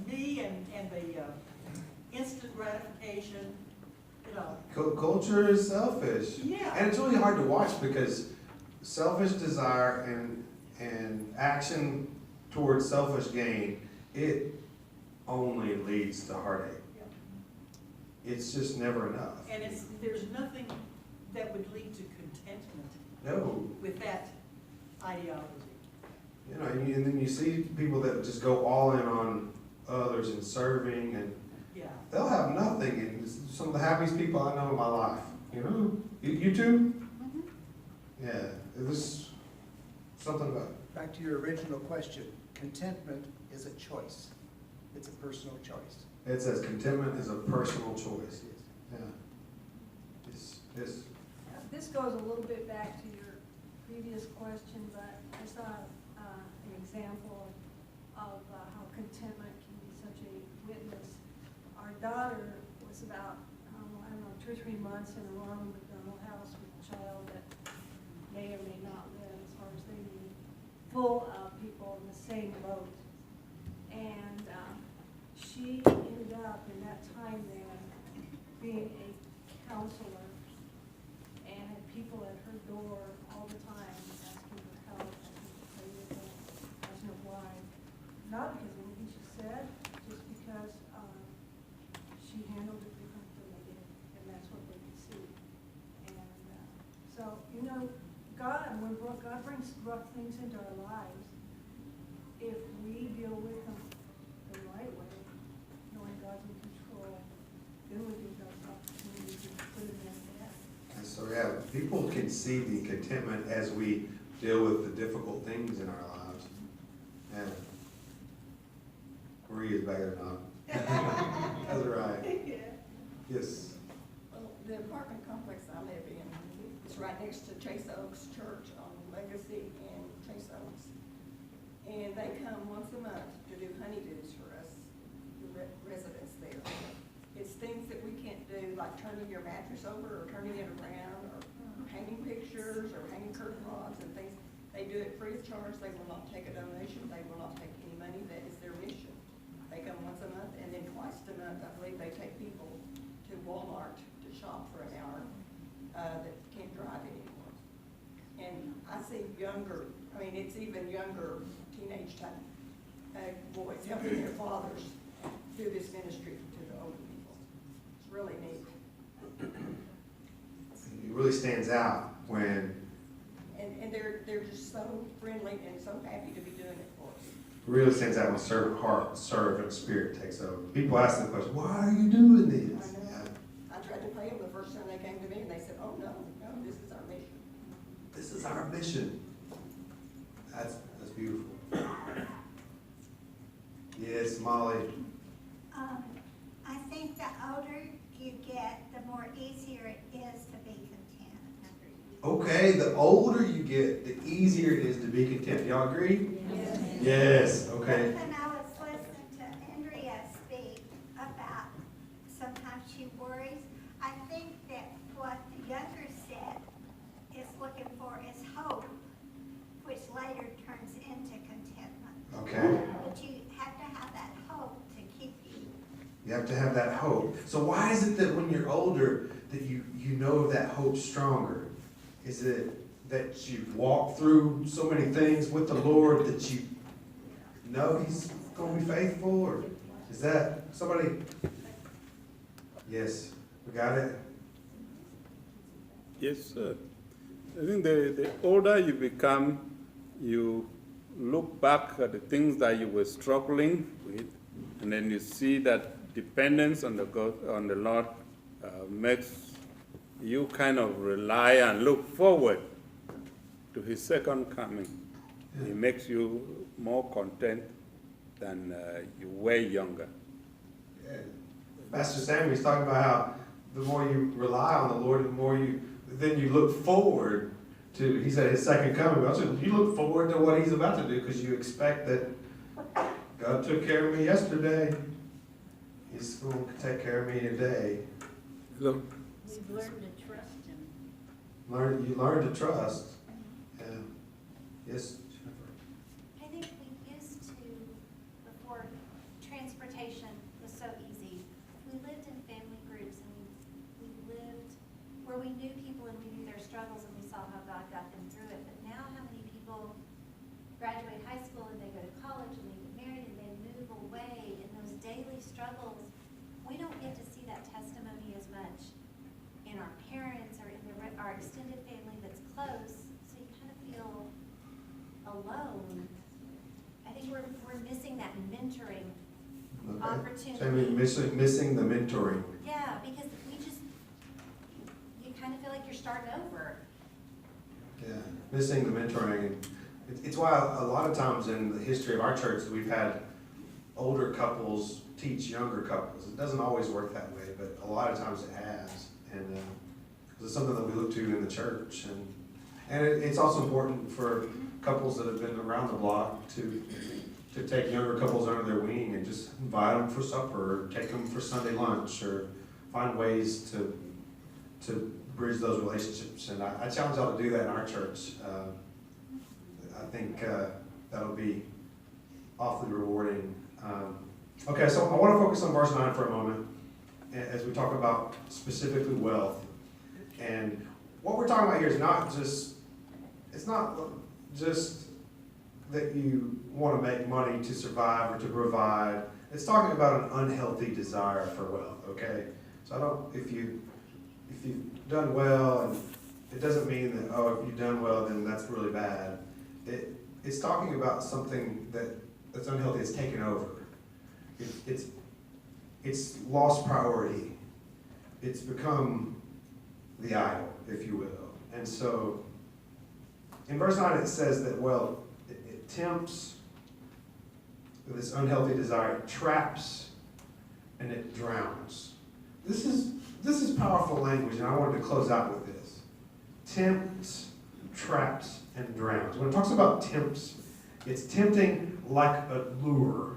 me and the instant gratification, you know. Culture is selfish. Yeah. And it's really hard to watch because selfish desire and action towards selfish gain, it only leads to heartache. Yeah. It's just never enough. And there's nothing that would lead to contentment No. with that ideology. You know, and then you see people that just go all in on others and serving, and Yeah. they'll have nothing. And it's some of the happiest people I know in my life. You know, you too? Mm-hmm. Yeah, there's something about it. Back to your original question, contentment is a choice. It's a personal choice. It says contentment is a personal choice. Yeah. It's This goes a little bit back to your previous question, but I saw an example of how contentment can be such a witness. Our daughter was about, I don't know, 2 or 3 months in a Ronald McDonald house with a child that may or may not live, as far as they knew, full of people in the same boat. And she ended up in that time there being a counselor and had people at her door all the time asking for help, asking to pray with her, asking her why. Not because of anything she said, just because she handled it different than they did, and that's what they could see. And so, you know, when God brings rough things into our lives, if we deal with them the right way, knowing God's in control, then we give those opportunities to put it in there. And so, yeah, people can see the contentment as we deal with the difficult things in our lives. And Marie is back there now. That's right. Yes. Well, the apartment complex I live in is right next to Chase Oaks Church on Legacy and Chase Oaks. And they come once a month to do honeydews for us, the residents there. It's things that we can't do, like turning your mattress over or turning it around or hanging pictures or hanging curtain rods and things. They do it free of charge. They will not take a donation. They will not take any money. That is their mission. They come once a month, and then twice a month, I believe, they take people to Walmart to shop for an hour that can't drive anymore. And I see younger, I mean, it's even younger teenage type boys helping their fathers do this ministry to the older people. It's really neat. It really stands out when And they're just so friendly and so happy to be doing it for us. really stands out when servant spirit takes over. People ask the question, why are you doing this? I know. Yeah. I tried to pay them the first time they came to me, and they said, oh, no, this is our mission. This is our mission. That's beautiful. Yes, Molly. I think the older you get, the more easier it is to be content. Okay, the older you get, the easier it is to be content. Y'all agree? Yes. Yes, okay. When I was listening to Andrea speak about sometimes she worries, I think that what the younger set is looking for is hope, which later turns into contentment. Okay. But you have to have that hope to keep you. You have to have that hope. So why is it that when you're older that you know that hope stronger? Is it that you've walked through so many things with the Lord that you know He's going to be faithful? Or is that somebody? Yes, we got it? Yes, sir. I think the older you become, you look back at the things that you were struggling with, and then you see that dependence on the Lord makes you kind of rely and look forward to His second coming. Yeah. It makes you more content than you were younger. Yeah. Pastor Samuel's talking about how the more you rely on the Lord, the more then you look forward to, he said, His second coming. I said, you look forward to what He's about to do because you expect that God took care of me yesterday. He's going to take care of me today. Look, We've learned to trust Him. You learn to trust. Yeah. Yes, Jennifer. I think we used to, before transportation where we knew people and we knew their struggles and we saw how God got them through it. But now how many people graduate high school and they go to college and they get married and they move away in those daily struggles. We don't get to see that testimony as much in our parents or in our extended family that's close, so you kind of feel alone. I think we're missing that mentoring opportunity. So I mean, missing the mentoring. Yeah, because you kind of feel like you're starting over. Yeah, missing the mentoring. It's why a lot of times in the history of our church, we've had older couples teach younger couples. It doesn't always work that way, but a lot of times it has. And it's something that we look to in the church. And it's also important for couples that have been around the block to take younger couples under their wing and just invite them for supper or take them for Sunday lunch or find ways to bridge those relationships. And I challenge y'all to do that in our church. I think that'll be awfully rewarding. Okay, so I want to focus on verse 9 for a moment as we talk about specifically wealth. And what we're talking about here is not just that you want to make money to survive or to provide. It's talking about an unhealthy desire for wealth, okay? So if you've done well, and it doesn't mean that, oh, if you've done well, then that's really bad. It's talking about something that's unhealthy, it's taken over. It's lost priority. It's become the idol, if you will. And so, in verse 9 it says that, well, it tempts this unhealthy desire, it traps, and it drowns. This is powerful language, and I wanted to close out with this. Tempts, traps, and drowns. When it talks about tempts, it's tempting like a lure,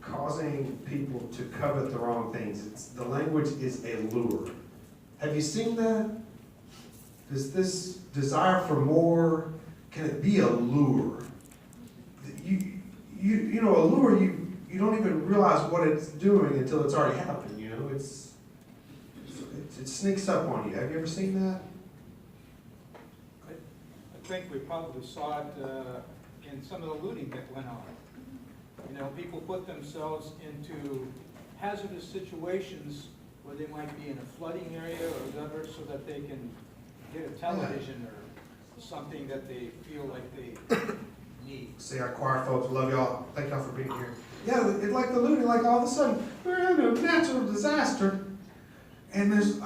causing people to covet the wrong things. The language is a lure. Have you seen that? Does this desire for more, can it be a lure? You know, a lure, you don't even realize what it's doing until it's already happened, you know? It sneaks up on you. Have you ever seen that? I think we probably saw it in some of the looting that went on. You know, people put themselves into hazardous situations where they might be in a flooding area or whatever, so that they can get a television or something that they feel like they need. See, our choir folks, love y'all. Thank y'all for being here. Yeah, it's like the looting, like all of a sudden, we're in a natural disaster, and there's an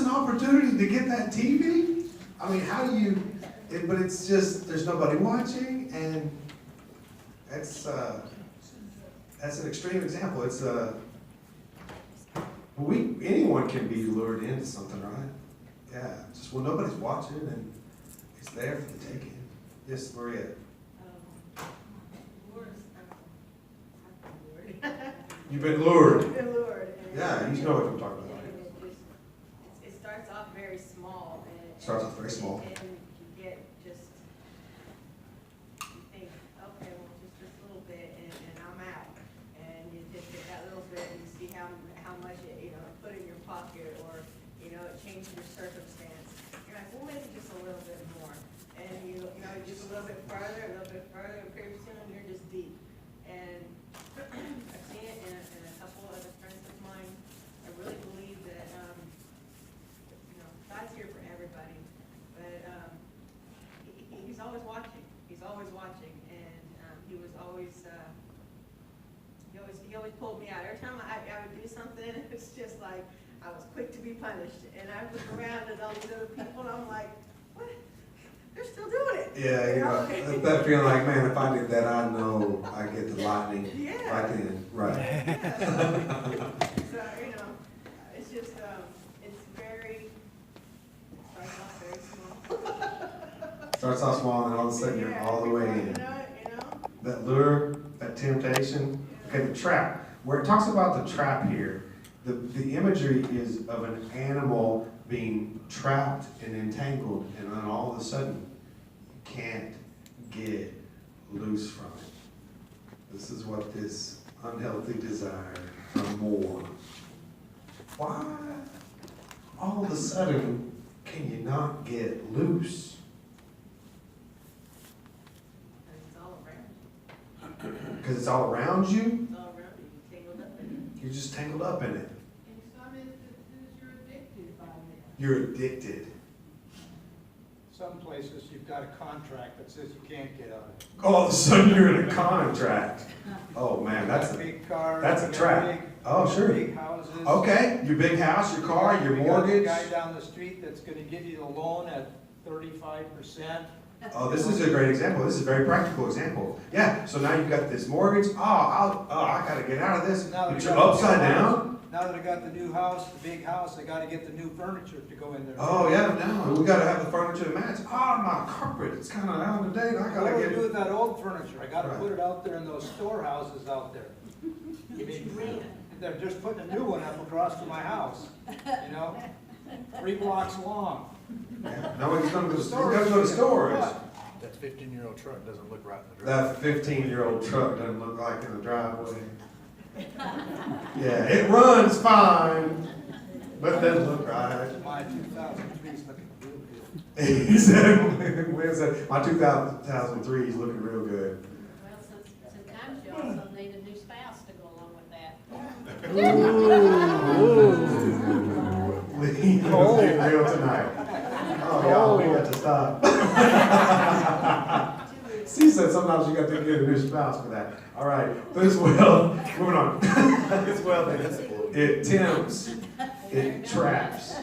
opportunity to get that TV? I mean, how do you, but it's just, there's nobody watching, and that's an extreme example. It's anyone can be lured into something, right? Yeah, just when nobody's watching and it's there for the taking. Yes, Maria. You've been lured. I've been lured. Yeah, you know what I'm talking about. It starts off very small. Starts off very small. And you get just, you think, okay, well, just this little bit and I'm out. And you just get that little bit and you see how much it, put in your pocket or, it changes your circumstance. You're like, well, maybe just a little bit more. And just a little bit further, and pretty soon you're just deep. And I've seen it in a couple other friends of mine. I really believe that, God's here for everybody, but He's always watching. He's always watching, and He always pulled me out. Every time I would do something, it's just like I was quick to be punished, and I look around at all these other people, and I'm like, what? They're still doing it. Yeah, that feeling like, man, if I did that, I know I get the lightning right then. Right. Yeah. So, it's just, starts off very small. Starts off small, and then all of a sudden you're all the way in. That lure, that temptation. Okay, the trap. Where it talks about the trap here, the imagery is of an animal being trapped and entangled, and then all of a sudden you can't get loose from it. This is what this unhealthy desire for more. Why all of a sudden can you not get loose? It's all around, Because it's all around you? it's all around you, you tangled up in You're just tangled up in it. In some instances, you're addicted by them. You're addicted. Some places you've got a contract that says you can't get out of it. All of a sudden you're in a contract. Oh man, that's a, Big cars. that's a you got trap. big- Oh, sure. Big houses. Okay, your big house, your car, your You got the mortgage. guy down the street that's gonna give you the loan at 35%. Oh, this is a great example. This is a very practical example. Yeah, so now you've got this mortgage. I gotta get out of this. Now that You're I got the upside new house- down. Now that I got the new house, the big house, I gotta get the new furniture to go in there. Oh, yeah, no, we gotta have the furniture to match. Oh, my carpet, it's kinda out of date. I What gotta do I get do it. with that old furniture? I gotta Right. put it out there in those storehouses out there. I mean, they're just putting a new one up across from my house, you know? 3 blocks long. No, he's gonna go, he's gotta go to storage. That 15-year-old truck doesn't look right in the driveway. That 15-year-old truck doesn't look like in the driveway. Yeah, it runs fine, but doesn't look right. My 2003 is looking real good. He said, where's that? My 2003 is looking real good. Well, sometimes you also need a new spouse to go along with that. Lee, let's get real tonight. Oh, y'all, we got to stop. She said sometimes you got to get a new spouse for that. All right, this well, moving on. This well, it tempts, it traps,